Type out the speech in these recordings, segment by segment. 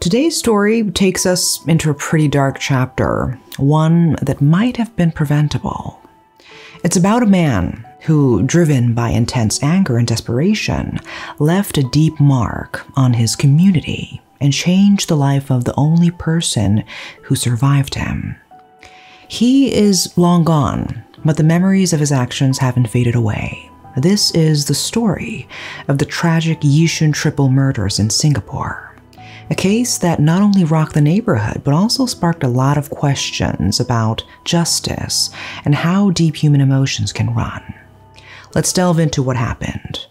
Today's story takes us into a pretty dark chapter, one that might have been preventable. It's about a man who, driven by intense anger and desperation, left a deep mark on his community and changed the life of the only person who survived him. He is long gone, but the memories of his actions haven't faded away. This is the story of the tragic Yishun Triple Murders in Singapore, a case that not only rocked the neighborhood but also sparked a lot of questions about justice and how deep human emotions can run. Let's delve into what happened.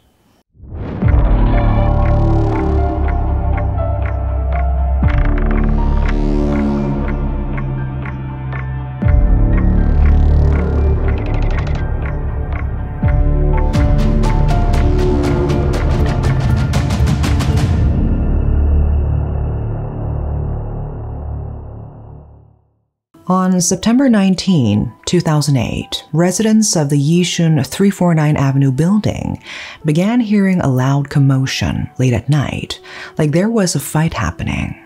On September 19, 2008, residents of the Yishun 349 Avenue building began hearing a loud commotion late at night, like there was a fight happening.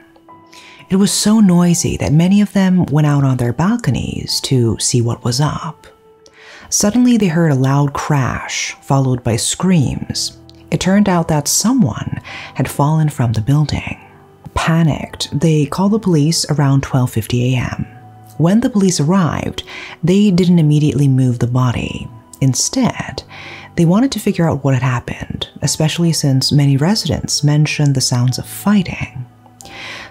It was so noisy that many of them went out on their balconies to see what was up. Suddenly, they heard a loud crash, followed by screams. It turned out that someone had fallen from the building. Panicked, they called the police around 12:50 a.m. When the police arrived, they didn't immediately move the body. Instead, they wanted to figure out what had happened, especially since many residents mentioned the sounds of fighting.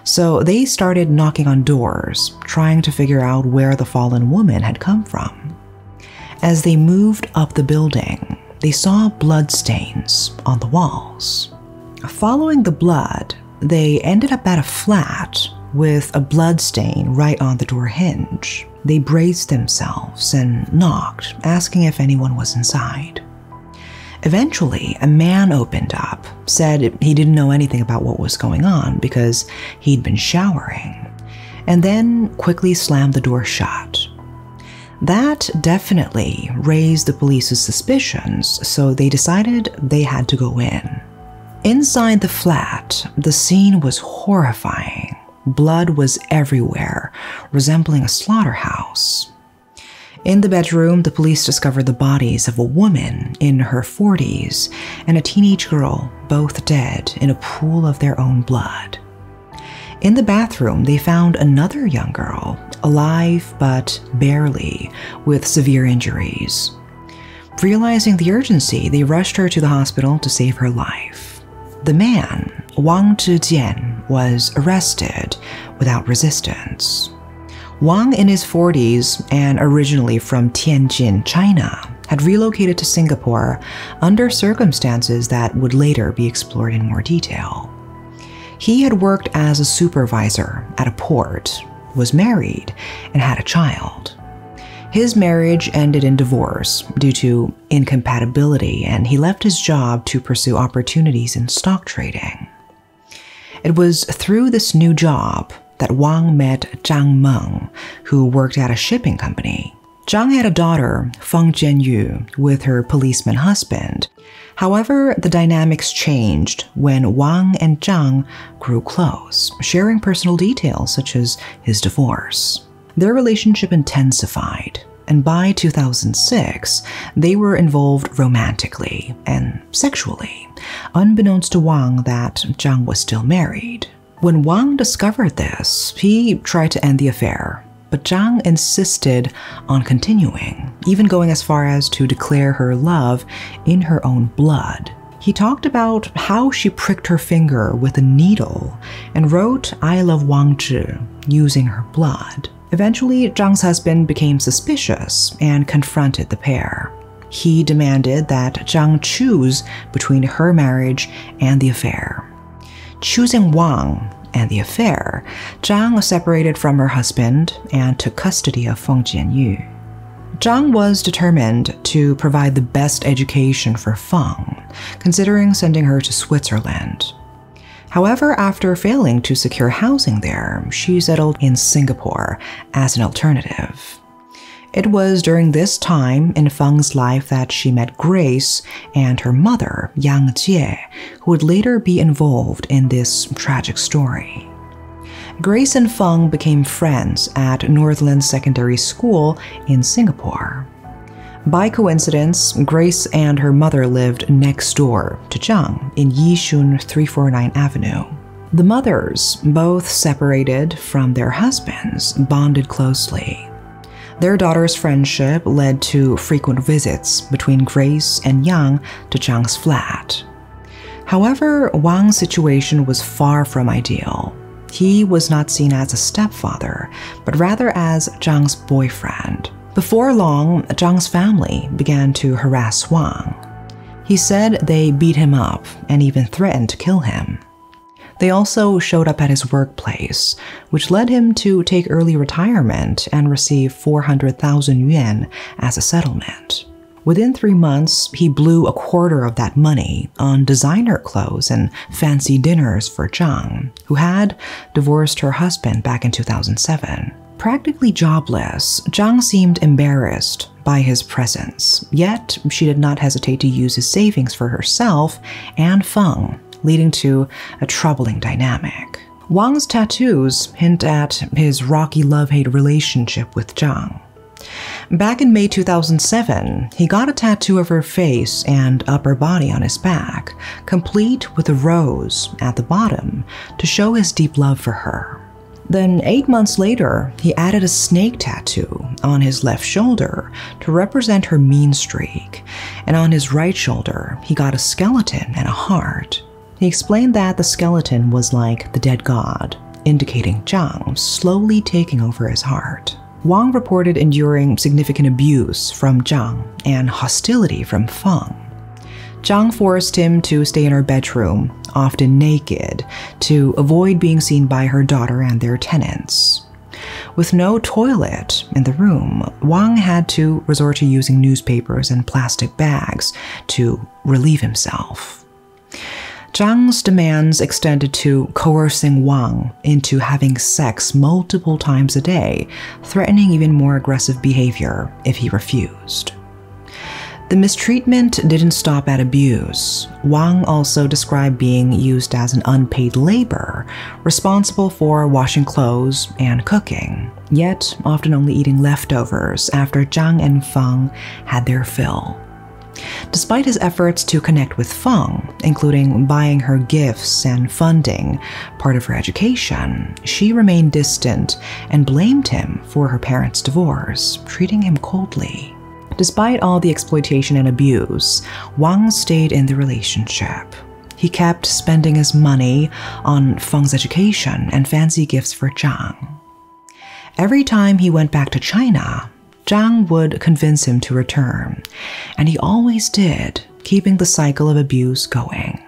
So they started knocking on doors, trying to figure out where the fallen woman had come from. As they moved up the building, they saw bloodstains on the walls. Following the blood, they ended up at a flat with a blood stain right on the door hinge. They braced themselves and knocked, asking if anyone was inside. Eventually, a man opened up, said he didn't know anything about what was going on because he'd been showering, and then quickly slammed the door shut. That definitely raised the police's suspicions, so they decided they had to go in. Inside the flat, the scene was horrifying. Blood was everywhere, resembling a slaughterhouse. In the bedroom, the police discovered the bodies of a woman in her 40s and a teenage girl, both dead in a pool of their own blood. In the bathroom, they found another young girl, alive but barely, with severe injuries. Realizing the urgency, they rushed her to the hospital to save her life. The man, Wang Zhijian, was arrested without resistance. Wang, in his 40s and originally from Tianjin, China, had relocated to Singapore under circumstances that would later be explored in more detail. He had worked as a supervisor at a port, was married, and had a child. His marriage ended in divorce due to incompatibility, and he left his job to pursue opportunities in stock trading. It was through this new job that Wang met Zhang Meng, who worked at a shipping company. Zhang had a daughter, Feng Jianyu, with her policeman husband. However, the dynamics changed when Wang and Zhang grew close, sharing personal details such as his divorce. Their relationship intensified, and by 2006, they were involved romantically and sexually, unbeknownst to Wang that Zhang was still married. When Wang discovered this, he tried to end the affair, but Zhang insisted on continuing, even going as far as to declare her love in her own blood. He talked about how she pricked her finger with a needle and wrote "I love Wang Zhi" using her blood. Eventually, Zhang's husband became suspicious and confronted the pair. He demanded that Zhang choose between her marriage and the affair. Choosing Wang and the affair, Zhang separated from her husband and took custody of Feng Jianyu. Zhang was determined to provide the best education for Feng, considering sending her to Switzerland. However, after failing to secure housing there, she settled in Singapore as an alternative. It was during this time in Feng's life that she met Grace and her mother, Yang Jie, who would later be involved in this tragic story. Grace and Feng became friends at Northland Secondary School in Singapore. By coincidence, Grace and her mother lived next door to Zhang in Yishun 349 Avenue. The mothers, both separated from their husbands, bonded closely. Their daughter's friendship led to frequent visits between Grace and Yang to Zhang's flat. However, Wang's situation was far from ideal. He was not seen as a stepfather, but rather as Zhang's boyfriend. Before long, Zhang's family began to harass Wang. He said they beat him up and even threatened to kill him. They also showed up at his workplace, which led him to take early retirement and receive 400,000 yuan as a settlement. Within 3 months, he blew a quarter of that money on designer clothes and fancy dinners for Zhang, who had divorced her husband back in 2007. Practically jobless, Zhang seemed embarrassed by his presence, yet she did not hesitate to use his savings for herself and Feng, leading to a troubling dynamic. Wang's tattoos hint at his rocky love-hate relationship with Zhang. Back in May 2007, he got a tattoo of her face and upper body on his back, complete with a rose at the bottom to show his deep love for her. Then 8 months later, he added a snake tattoo on his left shoulder to represent her mean streak, and on his right shoulder, he got a skeleton and a heart. He explained that the skeleton was like the dead god, indicating Zhang slowly taking over his heart. Wang reported enduring significant abuse from Zhang and hostility from Feng. Zhang forced him to stay in her bedroom, often naked, to avoid being seen by her daughter and their tenants. With no toilet in the room, Wang had to resort to using newspapers and plastic bags to relieve himself. Zhang's demands extended to coercing Wang into having sex multiple times a day, threatening even more aggressive behavior if he refused. The mistreatment didn't stop at abuse. Wang also described being used as an unpaid labor, responsible for washing clothes and cooking, yet often only eating leftovers after Zhang and Feng had their fill. Despite his efforts to connect with Feng, including buying her gifts and funding part of her education, she remained distant and blamed him for her parents' divorce, treating him coldly. Despite all the exploitation and abuse, Wang stayed in the relationship. He kept spending his money on Feng's education and fancy gifts for Zhang. Every time he went back to China, Zhang would convince him to return, and he always did, keeping the cycle of abuse going.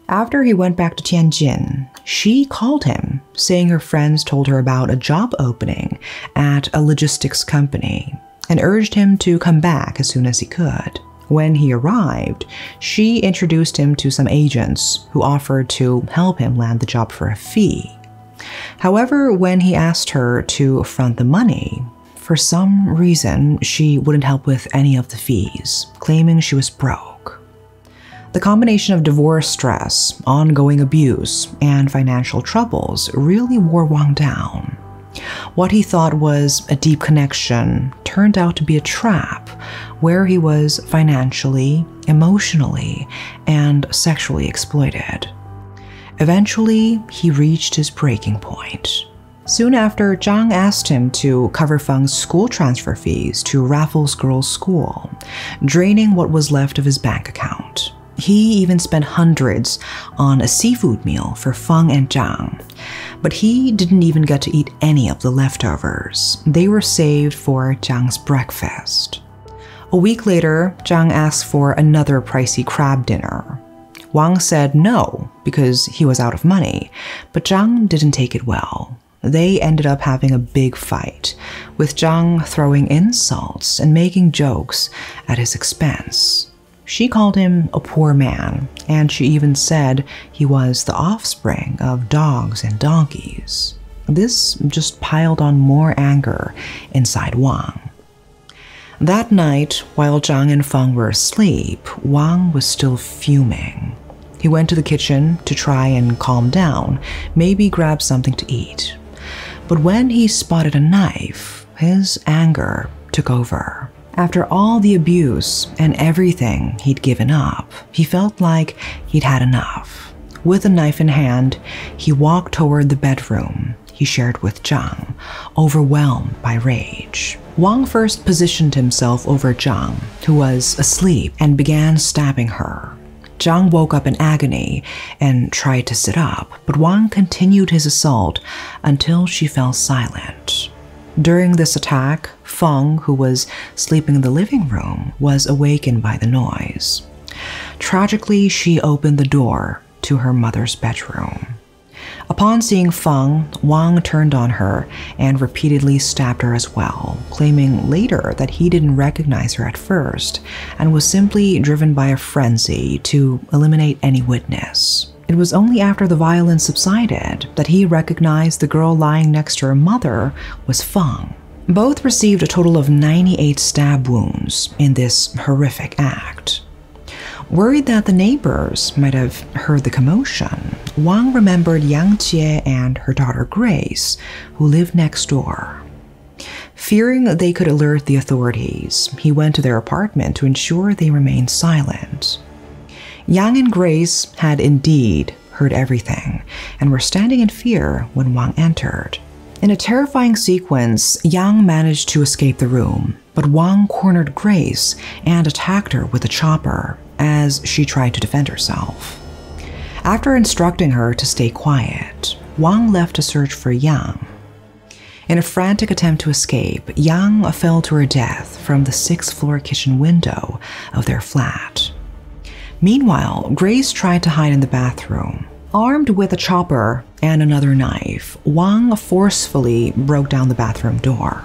After he went back to Tianjin, she called him, saying her friends told her about a job opening at a logistics company, and urged him to come back as soon as he could. When he arrived, she introduced him to some agents who offered to help him land the job for a fee. However, when he asked her to front the money, for some reason, she wouldn't help with any of the fees, claiming she was broke. The combination of divorce stress, ongoing abuse, and financial troubles really wore Wang down. What he thought was a deep connection turned out to be a trap where he was financially, emotionally, and sexually exploited. Eventually, he reached his breaking point. Soon after, Zhang asked him to cover Feng's school transfer fees to Raffles Girls' School, draining what was left of his bank account. He even spent hundreds on a seafood meal for Feng and Zhang, but he didn't even get to eat any of the leftovers. They were saved for Zhang's breakfast. A week later, Zhang asked for another pricey crab dinner. Wang said no because he was out of money, but Zhang didn't take it well. They ended up having a big fight, with Zhang throwing insults and making jokes at his expense. She called him a poor man, and she even said he was the offspring of dogs and donkeys. This just piled on more anger inside Wang. That night, while Zhang and Feng were asleep, Wang was still fuming. He went to the kitchen to try and calm down, maybe grab something to eat. But when he spotted a knife, his anger took over. After all the abuse and everything he'd given up, he felt like he'd had enough. With a knife in hand, he walked toward the bedroom he shared with Zhang, overwhelmed by rage. Wang first positioned himself over Zhang, who was asleep, and began stabbing her. Zhang woke up in agony and tried to sit up, but Wang continued his assault until she fell silent. During this attack, Feng, who was sleeping in the living room, was awakened by the noise. Tragically, she opened the door to her mother's bedroom. Upon seeing Feng, Wang turned on her and repeatedly stabbed her as well, claiming later that he didn't recognize her at first and was simply driven by a frenzy to eliminate any witness. It was only after the violence subsided that he recognized the girl lying next to her mother was Feng. Both received a total of 98 stab wounds in this horrific act. Worried that the neighbors might have heard the commotion, Wang remembered Yang Jie and her daughter Grace, who lived next door. Fearing they could alert the authorities, he went to their apartment to ensure they remained silent. Yang and Grace had indeed heard everything and were standing in fear when Wang entered. In a terrifying sequence, Yang managed to escape the room, but Wang cornered Grace and attacked her with a chopper as she tried to defend herself. After instructing her to stay quiet, Wang left to search for Yang. In a frantic attempt to escape, Yang fell to her death from the 6th-floor kitchen window of their flat. Meanwhile, Grace tried to hide in the bathroom. Armed with a chopper and another knife, Wang forcefully broke down the bathroom door.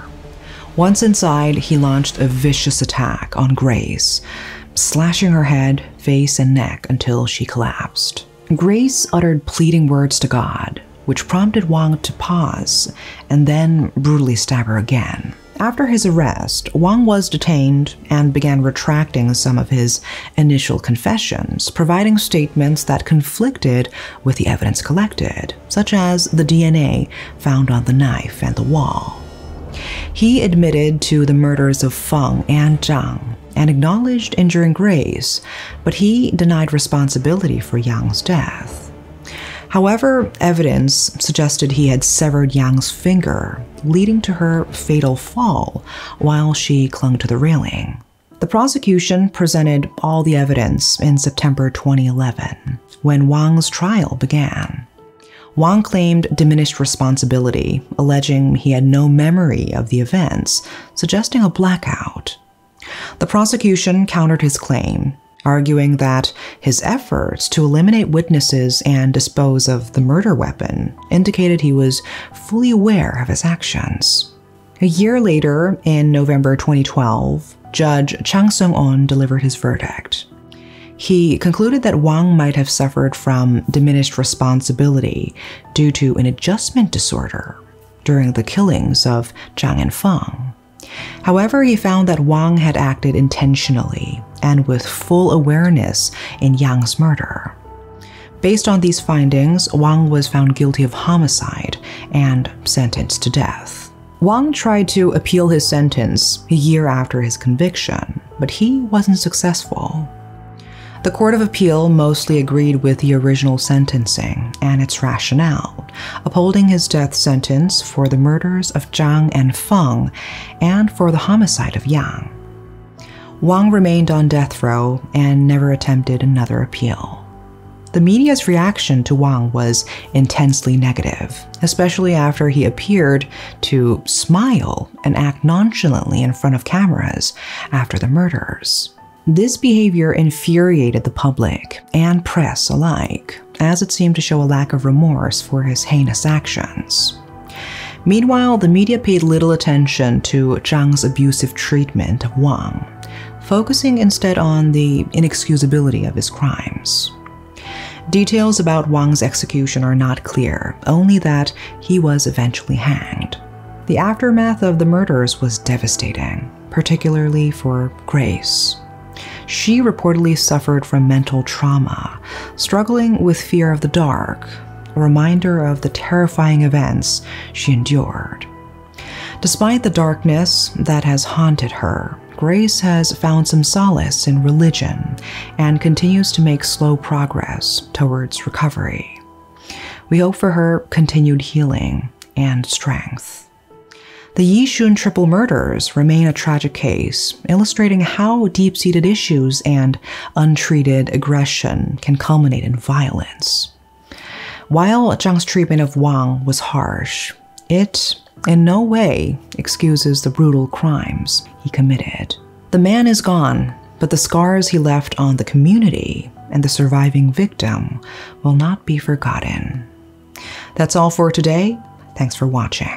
Once inside, he launched a vicious attack on Grace, slashing her head, face, and neck until she collapsed. Grace uttered pleading words to God, which prompted Wang to pause and then brutally stab her again. After his arrest, Wang was detained and began retracting some of his initial confessions, providing statements that conflicted with the evidence collected, such as the DNA found on the knife and the wall. He admitted to the murders of Feng and Zhang and acknowledged injuring Grace, but he denied responsibility for Yang's death. However, evidence suggested he had severed Yang's finger, leading to her fatal fall while she clung to the railing. The prosecution presented all the evidence in September 2011, when Wang's trial began. Wang claimed diminished responsibility, alleging he had no memory of the events, suggesting a blackout. The prosecution countered his claim, arguing that his efforts to eliminate witnesses and dispose of the murder weapon indicated he was fully aware of his actions. A year later, in November 2012, Judge Chang Sung-on delivered his verdict. He concluded that Wang might have suffered from diminished responsibility due to an adjustment disorder during the killings of Zhang and Feng. However, he found that Wang had acted intentionally and with full awareness in Yang's murder. Based on these findings, Wang was found guilty of homicide and sentenced to death. Wang tried to appeal his sentence a year after his conviction, but he wasn't successful. The Court of Appeal mostly agreed with the original sentencing and its rationale, upholding his death sentence for the murders of Zhang and Feng and for the homicide of Yang. Wang remained on death row and never attempted another appeal. The media's reaction to Wang was intensely negative, especially after he appeared to smile and act nonchalantly in front of cameras after the murders. This behavior infuriated the public and press alike, as it seemed to show a lack of remorse for his heinous actions. Meanwhile, the media paid little attention to Zhang's abusive treatment of Wang, focusing instead on the inexcusability of his crimes. Details about Wang's execution are not clear, only that he was eventually hanged. The aftermath of the murders was devastating, particularly for Grace. She reportedly suffered from mental trauma, struggling with fear of the dark. a reminder of the terrifying events she endured. Despite the darkness that has haunted her, Grace has found some solace in religion and continues to make slow progress towards recovery. We hope for her continued healing and strength. The Yishun Triple Murders remain a tragic case, illustrating how deep-seated issues and untreated aggression can culminate in violence. While Zhang's treatment of Wang was harsh, it in no way excuses the brutal crimes he committed. The man is gone, but the scars he left on the community and the surviving victim will not be forgotten. That's all for today. Thanks for watching.